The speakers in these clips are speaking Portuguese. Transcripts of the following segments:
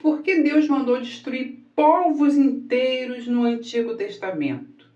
Por que Deus mandou destruir povos inteiros no Antigo Testamento?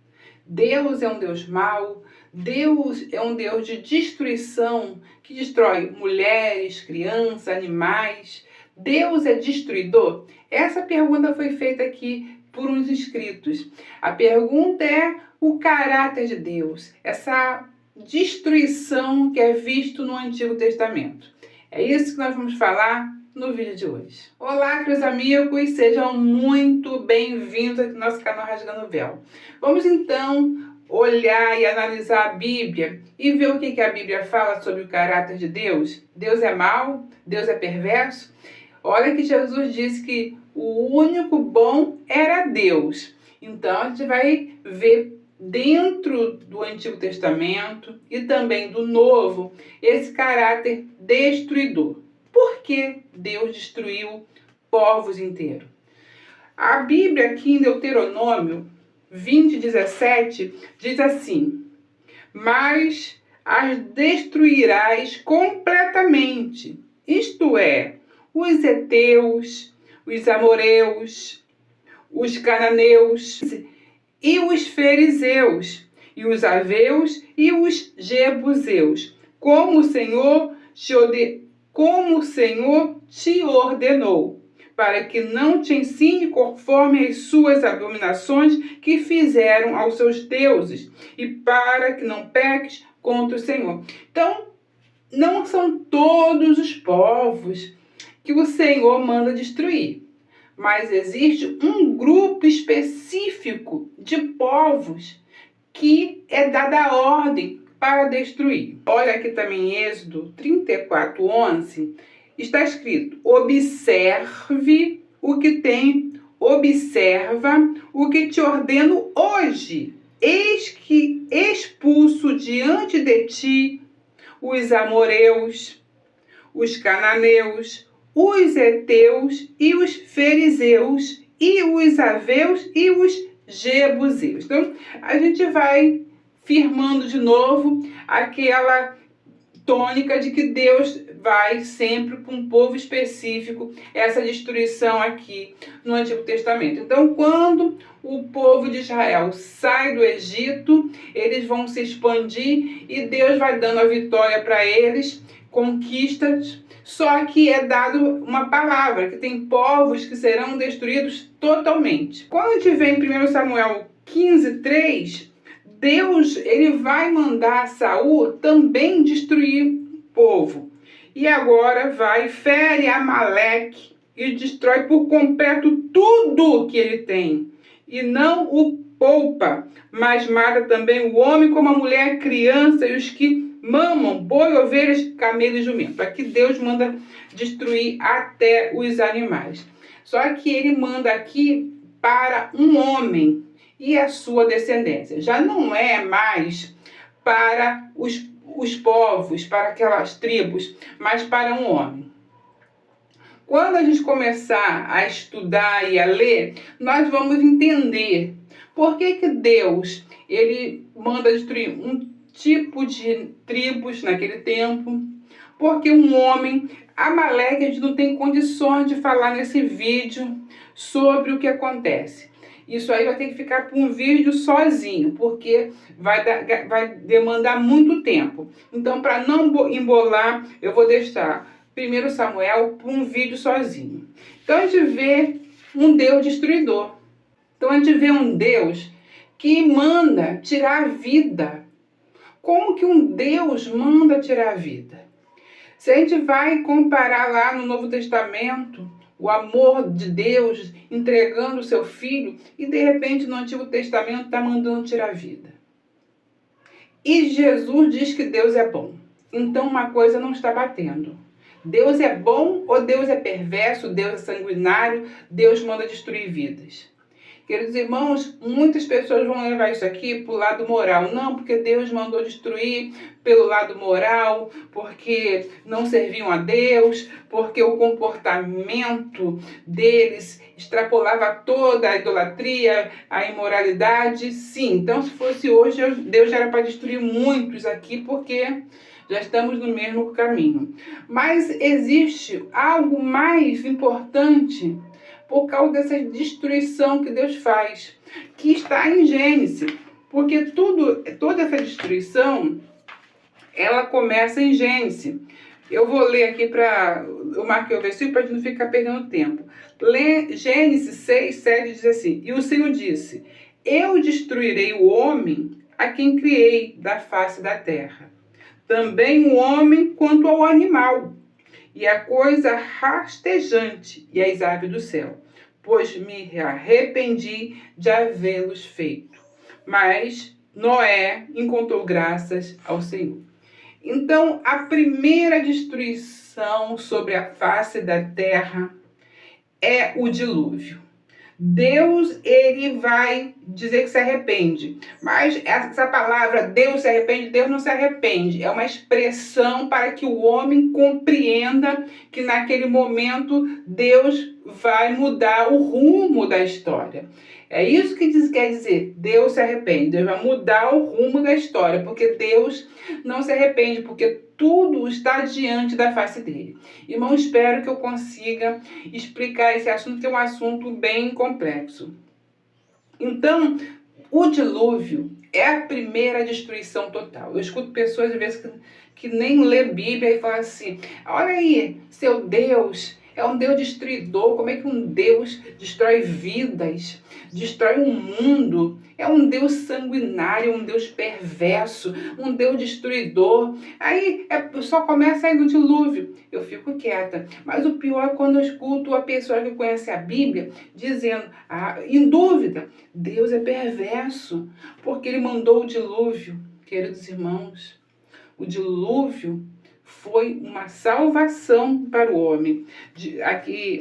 Deus é um Deus mau, Deus é um Deus de destruição, que destrói mulheres, crianças, animais. Deus é destruidor? Essa pergunta foi feita aqui por uns inscritos. A pergunta é o caráter de Deus, essa destruição que é visto no Antigo Testamento. É isso que nós vamos falar no vídeo de hoje. Olá, queridos amigos, sejam muito bem-vindos aqui no nosso canal Rasgando o Véu. Vamos então olhar e analisar a Bíblia e ver o que a Bíblia fala sobre o caráter de Deus. Deus é mau? Deus é perverso? Olha que Jesus disse que o único bom era Deus. Então a gente vai ver dentro do Antigo Testamento e também do Novo esse caráter destruidor. Por que Deus destruiu povos inteiros? A Bíblia aqui em Deuteronômio 20:17 diz assim: mas as destruirás completamente, isto é, os heteus, os amoreus, os cananeus e os fariseus, e os aveus e os jebuseus, como o Senhor te ordenou, para que não te ensine conforme as suas abominações que fizeram aos seus deuses, e para que não peques contra o Senhor. Então, não são todos os povos que o Senhor manda destruir, mas existe um grupo específico de povos que é dada a ordem para destruir. Olha aqui também em Êxodo 34:11, está escrito: observa o que te ordeno hoje. Eis que expulso diante de ti os amoreus, os cananeus, os heteus e os fariseus, e os aveus e os jebuseus. Então, a gente vai firmando de novo aquela tônica de que Deus vai sempre com um povo específico, essa destruição aqui no Antigo Testamento. Então, quando o povo de Israel sai do Egito, eles vão se expandir e Deus vai dando a vitória para eles, conquistas. Só que é dado uma palavra, que tem povos que serão destruídos totalmente. Quando a gente vê em 1 Samuel 15:3, Deus ele vai mandar Saul também destruir o povo. E agora vai, fere Amaleque e destrói por completo tudo que ele tem. E não o poupa, mas mata também o homem como a mulher, a criança e os que mamam, boi, ovelhas, camelo e jumento. Aqui Deus manda destruir até os animais. Só que ele manda aqui para um homem e a sua descendência. Já não é mais para os povos, para aquelas tribos, mas para um homem. Quando a gente começar a estudar e a ler, nós vamos entender por que Deus ele manda destruir um tipo de tribos naquele tempo, porque um homem, Amaleque, a gente não tem condições de falar nesse vídeo sobre o que acontece. Isso aí vai ter que ficar para um vídeo sozinho, porque vai demandar muito tempo. Então, para não embolar, eu vou deixar 1 Samuel para um vídeo sozinho. Então, a gente vê um Deus destruidor. Então, a gente vê um Deus que manda tirar a vida. Como que um Deus manda tirar a vida? Se a gente vai comparar lá no Novo Testamento, o amor de Deus entregando o seu filho, e de repente no Antigo Testamento está mandando tirar a vida. E Jesus diz que Deus é bom. Então uma coisa não está batendo. Deus é bom ou Deus é perverso, Deus é sanguinário, Deus manda destruir vidas. Queridos irmãos, muitas pessoas vão levar isso aqui para o lado moral. Não, porque Deus mandou destruir pelo lado moral, porque não serviam a Deus, porque o comportamento deles extrapolava toda a idolatria, a imoralidade. Sim, então se fosse hoje, Deus já era para destruir muitos aqui, porque já estamos no mesmo caminho. Mas existe algo mais importante por causa dessa destruição que Deus faz, que está em Gênesis. Porque toda essa destruição, ela começa em Gênesis. Eu vou ler aqui eu marquei o versículo para a gente não ficar perdendo tempo. Gênesis 6, 7 diz assim: E o Senhor disse: Eu destruirei o homem a quem criei da face da terra, também o homem quanto ao animal, e a coisa rastejante, e as aves do céu, pois me arrependi de havê-los feito. Mas Noé encontrou graças ao Senhor. Então, a primeira destruição sobre a face da terra é o dilúvio. Deus, ele vai dizer que se arrepende. Mas essa palavra, Deus se arrepende, Deus não se arrepende. É uma expressão para que o homem compreenda que naquele momento Deus vai mudar o rumo da história. É isso que quer dizer, Deus se arrepende. Deus vai mudar o rumo da história, porque Deus não se arrepende, porque tudo está diante da face dele. Irmão, espero que eu consiga explicar esse assunto, que é um assunto bem complexo. Então, o dilúvio é a primeira destruição total. Eu escuto pessoas, às vezes, que nem lê Bíblia e falam assim: olha aí, seu Deus é um Deus destruidor. Como é que um Deus destrói vidas, destrói um mundo? É um Deus sanguinário, um Deus perverso, um Deus destruidor. Aí só começa aí no dilúvio. Eu fico quieta. Mas o pior é quando eu escuto a pessoa que conhece a Bíblia dizendo, em dúvida, Deus é perverso, porque ele mandou o dilúvio. Queridos irmãos, o dilúvio foi uma salvação para o homem. Aqui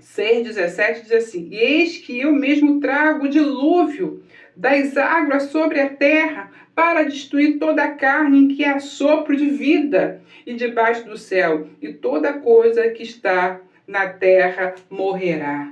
6,17 diz assim: E eis que eu mesmo trago o dilúvio das águas sobre a terra para destruir toda a carne em que há sopro de vida e debaixo do céu, e toda coisa que está na terra morrerá,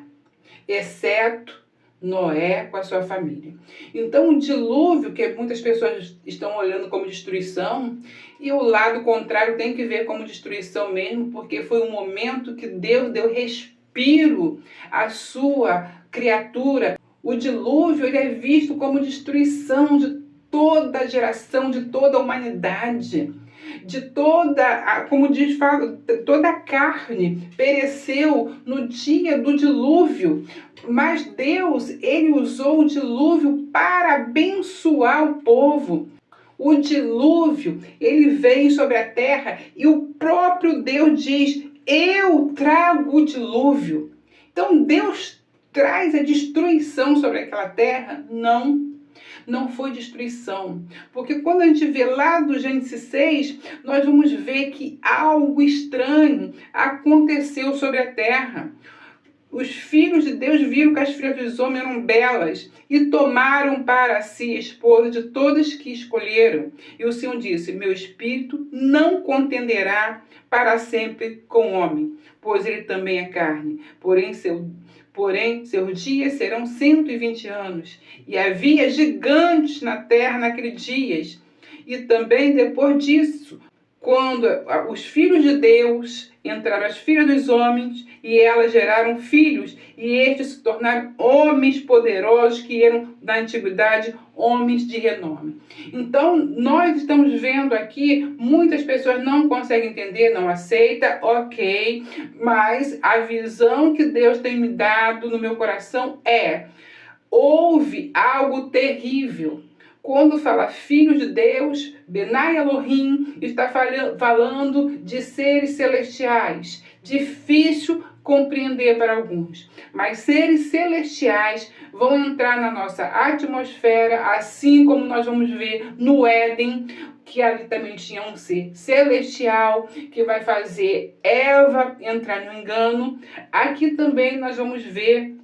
exceto Noé com a sua família. Então, o dilúvio, que muitas pessoas estão olhando como destruição, e o lado contrário tem que ver como destruição mesmo, porque foi um momento que Deus deu respiro à sua criatura. O dilúvio, ele é visto como destruição de toda a geração, de toda a humanidade, de toda, como diz, toda a carne pereceu no dia do dilúvio. Mas Deus, ele usou o dilúvio para abençoar o povo. O dilúvio, ele veio sobre a terra e o próprio Deus diz: eu trago o dilúvio. Então Deus traz a destruição sobre aquela terra? Não foi destruição. Porque quando a gente vê lá do Gênesis 6, nós vamos ver que algo estranho aconteceu sobre a terra. Os filhos de Deus viram que as filhas dos homens eram belas e tomaram para si esposa de todas que escolheram. E o Senhor disse: meu espírito não contenderá para sempre com o homem, pois ele também é carne. Porém, seus dias serão 120 anos. E havia gigantes na terra naqueles dias. E também depois disso, quando os filhos de Deus entraram as filhas dos homens, e elas geraram filhos, e estes se tornaram homens poderosos, que eram, na antiguidade, homens de renome. Então, nós estamos vendo aqui, muitas pessoas não conseguem entender, não aceitam, ok, mas a visão que Deus tem me dado no meu coração houve algo terrível. Quando fala filhos de Deus, Benai Elohim está falando de seres celestiais. Difícil compreender para alguns. Mas seres celestiais vão entrar na nossa atmosfera, assim como nós vamos ver no Éden, que ali também tinha um ser celestial que vai fazer Eva entrar no engano. Aqui também nós vamos ver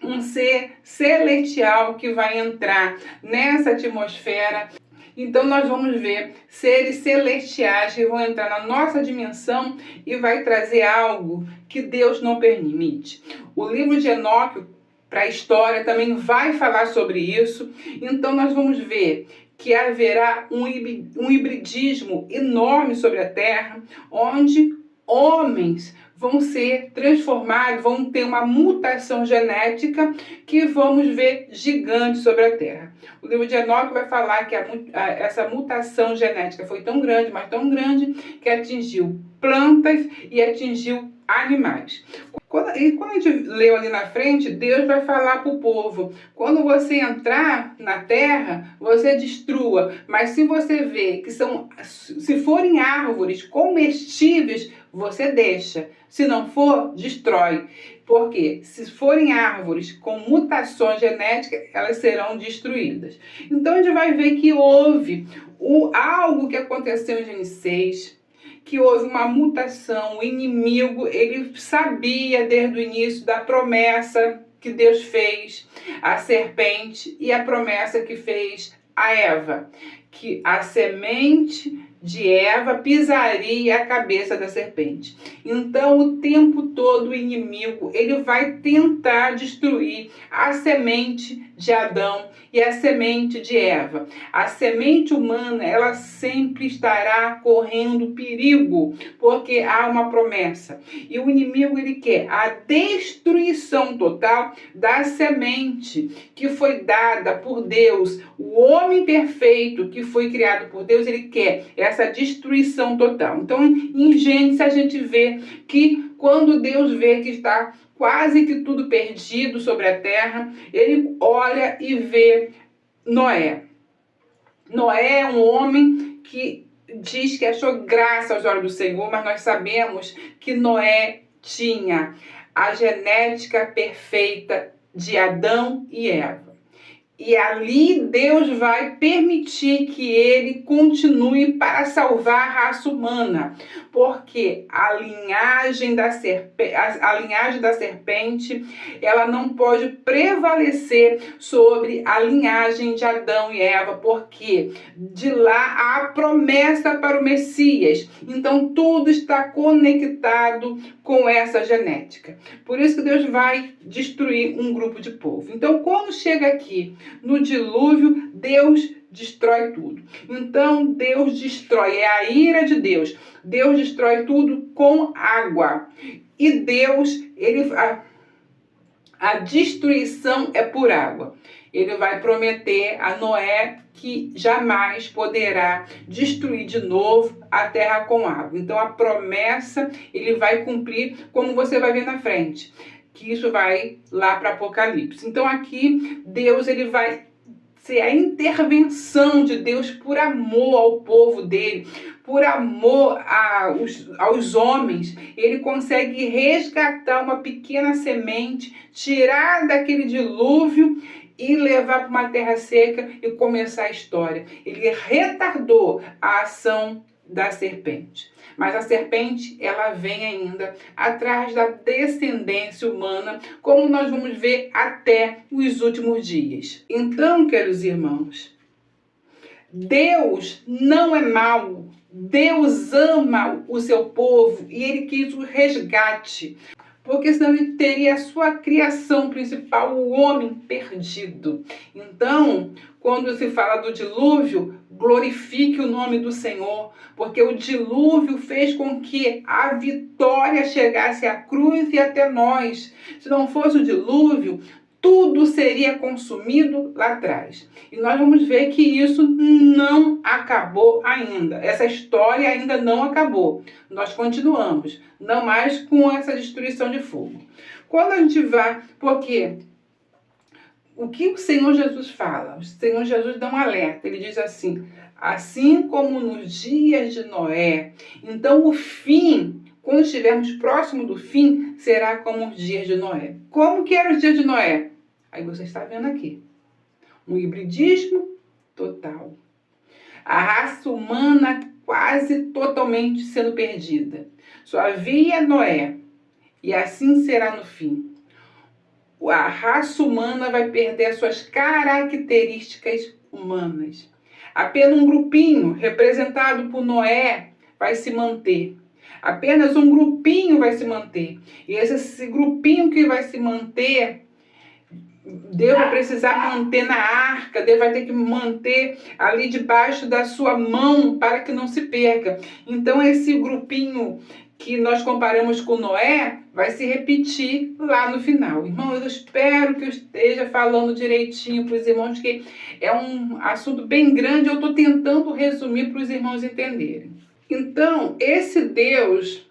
um ser celestial que vai entrar nessa atmosfera. Então nós vamos ver seres celestiais que vão entrar na nossa dimensão e vai trazer algo que Deus não permite. O livro de Enoque, para a história, também vai falar sobre isso. Então nós vamos ver que haverá um hibridismo enorme sobre a terra, onde homens vão ser transformados, vão ter uma mutação genética que vamos ver gigante sobre a Terra. O livro de Enoque vai falar que essa mutação genética foi tão grande, mas tão grande, que atingiu plantas e atingiu animais. Quando a gente leu ali na frente, Deus vai falar para o povo: quando você entrar na terra, você destrua, mas se você vê que se forem árvores comestíveis, você deixa. Se não for, destrói. Porque se forem árvores com mutações genéticas, elas serão destruídas. Então a gente vai ver que houve algo que aconteceu em Gênesis 6, que houve uma mutação. O inimigo, ele sabia desde o início da promessa que Deus fez à serpente e a promessa que fez a Eva, que a semente de Eva pisaria a cabeça da serpente. Então, o tempo todo o inimigo, ele vai tentar destruir a semente de Adão e a semente de Eva. A semente humana, ela sempre estará correndo perigo, porque há uma promessa. E o inimigo, ele quer a destruição total da semente que foi dada por Deus. O homem perfeito que foi criado por Deus, ele quer essa destruição total. Então, em Gênesis, a gente vê que quando Deus vê que está quase que tudo perdido sobre a terra, ele olha e vê Noé. Noé é um homem que diz que achou graça aos olhos do Senhor, mas nós sabemos que Noé tinha a genética perfeita de Adão e Eva. E ali Deus vai permitir que ele continue para salvar a raça humana, porque a linhagem da serpente, ela não pode prevalecer sobre a linhagem de Adão e Eva, porque de lá há a promessa para o Messias. Então tudo está conectado com essa genética. Por isso que Deus vai destruir um grupo de povo. Então, quando chega aqui no dilúvio, Deus destrói tudo. Então, Deus destrói, é a ira de Deus. Deus destrói tudo com água. E Deus, a destruição é por água. Ele vai prometer a Noé que jamais poderá destruir de novo a terra com água. Então, a promessa ele vai cumprir, como você vai ver na frente, que isso vai lá para Apocalipse. Então, aqui, Deus ele vai ser a intervenção de Deus por amor ao povo dele, por amor aos homens. Ele consegue resgatar uma pequena semente, tirar daquele dilúvio e levar para uma terra seca e começar a história. Ele retardou a ação da serpente. Mas a serpente, ela vem ainda atrás da descendência humana, como nós vamos ver até os últimos dias. Então, queridos irmãos, Deus não é mau. Deus ama o seu povo e ele quis o resgate, porque senão ele teria a sua criação principal, o homem perdido. Então, quando se fala do dilúvio, glorifique o nome do Senhor, porque o dilúvio fez com que a vitória chegasse à cruz e até nós. Se não fosse o dilúvio, tudo seria consumido lá atrás. E nós vamos ver que isso não acabou ainda. Essa história ainda não acabou. Nós continuamos, não mais com essa destruição de fogo. Quando a gente vai, porque o que o Senhor Jesus fala? O Senhor Jesus dá um alerta. Ele diz assim como nos dias de Noé. Então o fim, quando estivermos próximo do fim, será como os dias de Noé. Como que eram os dias de Noé? Aí você está vendo aqui. Um hibridismo total. A raça humana quase totalmente sendo perdida. Só havia Noé. E assim será no fim. A raça humana vai perder as suas características humanas. Apenas um grupinho representado por Noé vai se manter. Apenas um grupinho vai se manter. E esse grupinho que vai se manter, Deus vai precisar manter na arca, Deus vai ter que manter ali debaixo da sua mão para que não se perca. Então esse grupinho que nós comparamos com Noé vai se repetir lá no final. Irmãos, eu espero que eu esteja falando direitinho para os irmãos, que é um assunto bem grande, eu estou tentando resumir para os irmãos entenderem. Então, esse Deus,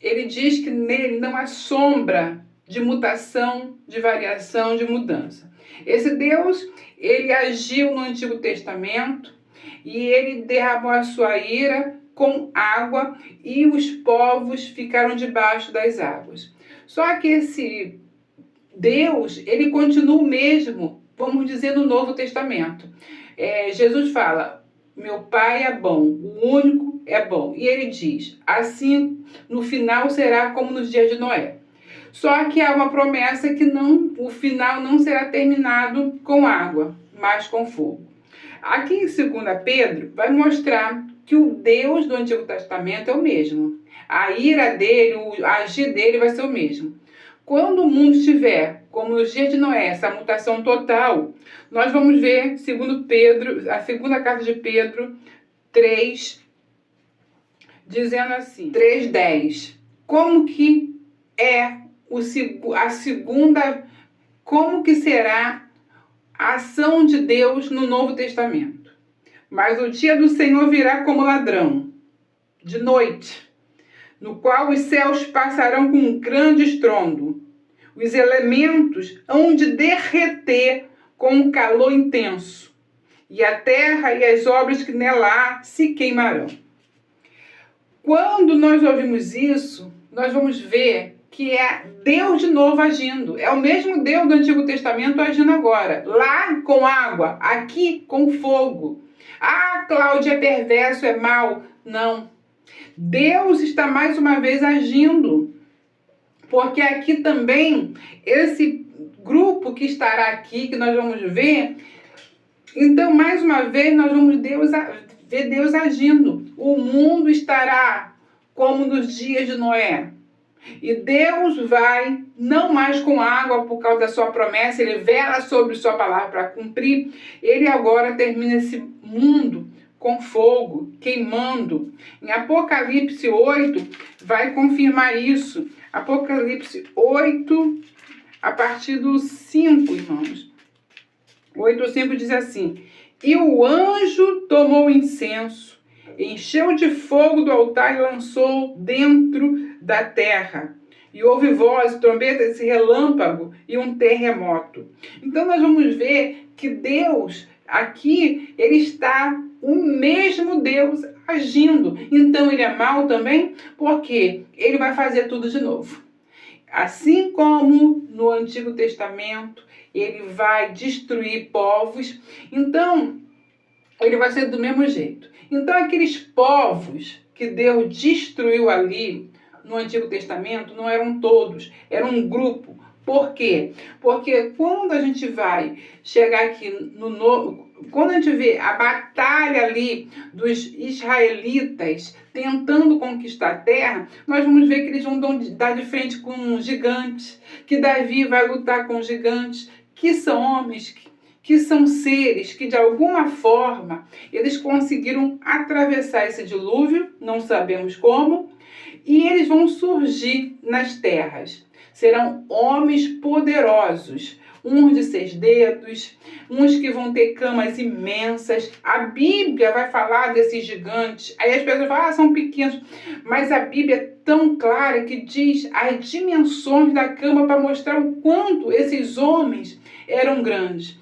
ele diz que nele não há sombra de mutação, de variação, de mudança. Esse Deus, ele agiu no Antigo Testamento e ele derramou a sua ira com água e os povos ficaram debaixo das águas. Só que esse Deus, ele continua o mesmo, vamos dizer, no Novo Testamento. Jesus fala, meu Pai é bom, o único é bom. E ele diz, assim no final será como nos dias de Noé. Só que há uma promessa que o final não será terminado com água, mas com fogo. Aqui em 2 Pedro vai mostrar que o Deus do Antigo Testamento é o mesmo. A ira dele, o agir dele vai ser o mesmo. Quando o mundo estiver, como nos dias de Noé, essa mutação total, nós vamos ver, segundo Pedro, a segunda carta de Pedro 3, dizendo assim, 3:10. Como que é a segunda, como que será a ação de Deus no Novo Testamento? Mas o dia do Senhor virá como ladrão, de noite, no qual os céus passarão com um grande estrondo. Os elementos hão de derreter com um calor intenso, e a terra e as obras que nela há se queimarão. Quando nós ouvimos isso, nós vamos ver que é Deus de novo agindo. É o mesmo Deus do Antigo Testamento agindo agora. Lá com água, aqui com fogo. Ah, Cláudia, é perverso, é mau. Não. Deus está mais uma vez agindo. Porque aqui também, esse grupo que estará aqui, que nós vamos ver, então, mais uma vez, nós vamos ver Deus agindo. O mundo estará como nos dias de Noé. E Deus vai, não mais com água por causa da sua promessa, ele vela sobre sua palavra para cumprir. Ele agora termina esse mundo com fogo, queimando. Em Apocalipse 8 vai confirmar isso. Apocalipse 8, a partir do 5, irmãos. 8:5 diz assim, e o anjo tomou incenso, encheu de fogo do altar e lançou dentro da terra. E houve voz, trombetas e relâmpago e um terremoto. Então nós vamos ver que Deus, aqui, ele está o mesmo Deus agindo. Então ele é mau também, porque ele vai fazer tudo de novo. Assim como no Antigo Testamento, ele vai destruir povos, então ele vai ser do mesmo jeito. Então aqueles povos que Deus destruiu ali no Antigo Testamento não eram todos, era um grupo. Por quê? Porque quando a gente vai chegar aqui no Novo, quando a gente vê a batalha ali dos israelitas tentando conquistar a terra, nós vamos ver que eles vão dar de frente com gigantes, que Davi vai lutar com gigantes, que são homens, que são seres que de alguma forma eles conseguiram atravessar esse dilúvio, não sabemos como, e eles vão surgir nas terras. Serão homens poderosos, uns de 6 dedos, uns que vão ter camas imensas. A Bíblia vai falar desses gigantes. Aí as pessoas falam, são pequenos. Mas a Bíblia é tão clara que diz as dimensões da cama para mostrar o quanto esses homens eram grandes.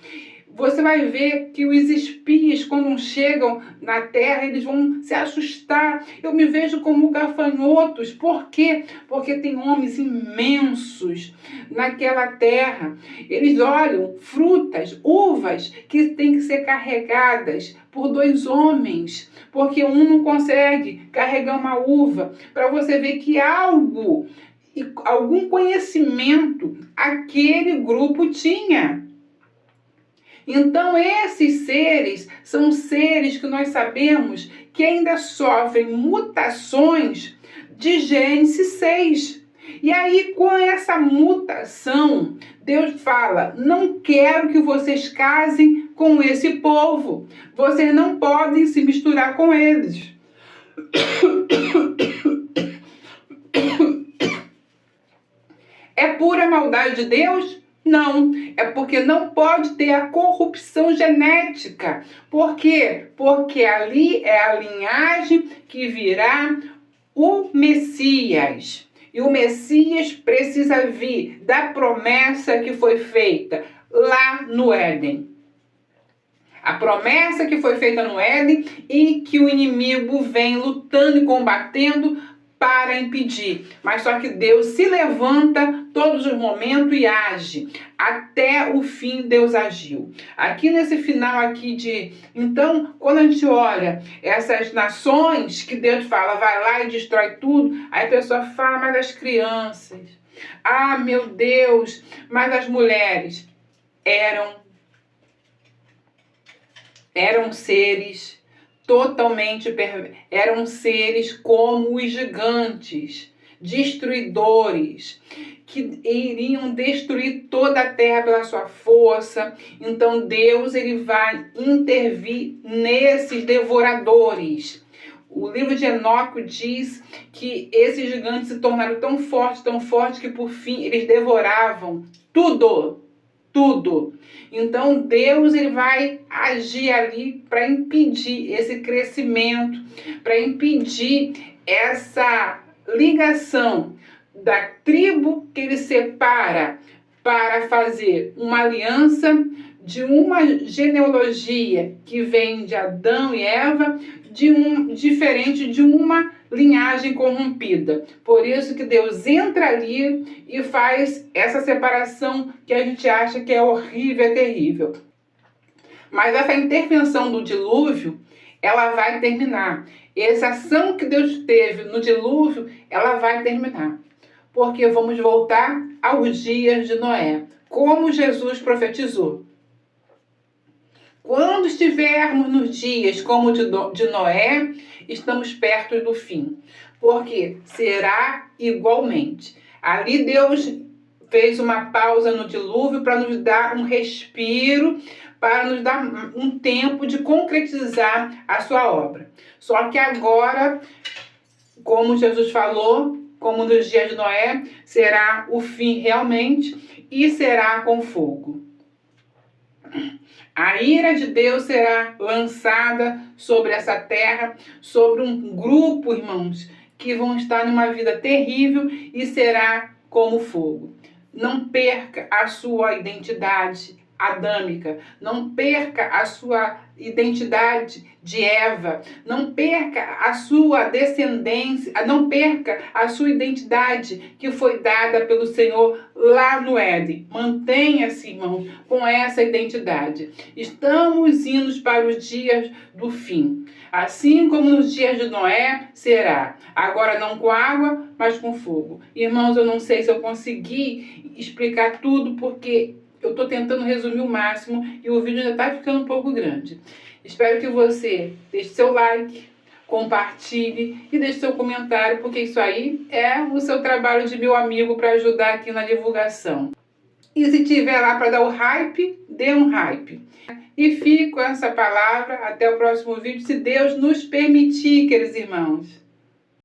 Você vai ver que os espias, quando chegam na terra, eles vão se assustar. Eu me vejo como gafanhotos. Por quê? Porque tem homens imensos naquela terra. Eles olham frutas, uvas, que têm que ser carregadas por 2 homens, porque um não consegue carregar uma uva. Para você ver que algum conhecimento aquele grupo tinha. Então, esses seres são seres que nós sabemos que ainda sofrem mutações de Gênesis 6. E aí, com essa mutação, Deus fala, não quero que vocês casem com esse povo. Vocês não podem se misturar com eles. É pura maldade de Deus? Não, é porque não pode ter a corrupção genética. Por quê? Porque ali é a linhagem que virá o Messias. E o Messias precisa vir da promessa que foi feita lá no Éden. A promessa que foi feita no Éden e que o inimigo vem lutando e combatendo para impedir. Mas só que Deus se levanta todos os momentos e age. Até o fim Deus agiu. Aqui nesse final aqui de... Então, quando a gente olha essas nações que Deus fala, vai lá e destrói tudo, aí a pessoa fala, mas as crianças... Ah, meu Deus, mas as mulheres eram seres totalmente eram seres como os gigantes, destruidores, que iriam destruir toda a terra pela sua força. Então Deus ele vai intervir nesses devoradores. O livro de Enoque diz que esses gigantes se tornaram tão fortes que por fim eles devoravam tudo. Então Deus ele vai agir ali para impedir esse crescimento, para impedir essa ligação da tribo que ele separa para fazer uma aliança de uma genealogia que vem de Adão e Eva, diferente de uma linhagem corrompida. Por isso que Deus entra ali e faz essa separação que a gente acha que é horrível, é terrível. Mas essa intervenção do dilúvio, ela vai terminar. Essa ação que Deus teve no dilúvio, ela vai terminar. Porque vamos voltar aos dias de Noé, como Jesus profetizou. Quando estivermos nos dias como de Noé, estamos perto do fim. Porque será igualmente. Ali Deus fez uma pausa no dilúvio para nos dar um respiro, para nos dar um tempo de concretizar a sua obra. Só que agora, como Jesus falou, como nos dias de Noé, será o fim realmente e será com fogo. A ira de Deus será lançada sobre essa terra, sobre um grupo, irmãos, que vão estar numa vida terrível e será como fogo. Não perca a sua identidade adâmica, não perca a sua identidade de Eva, não perca a sua descendência, não perca a sua identidade que foi dada pelo Senhor lá no Éden. Mantenha-se, irmão, com essa identidade. Estamos indo para os dias do fim. Assim como nos dias de Noé, será. Agora não com água, mas com fogo. Irmãos, eu não sei se eu consegui explicar tudo, porque eu estou tentando resumir o máximo e o vídeo já está ficando um pouco grande. Espero que você deixe seu like, compartilhe e deixe seu comentário, porque isso aí é o seu trabalho de meu amigo para ajudar aqui na divulgação. E se tiver lá para dar o hype, dê um hype. E fico com essa palavra até o próximo vídeo, se Deus nos permitir, queridos irmãos.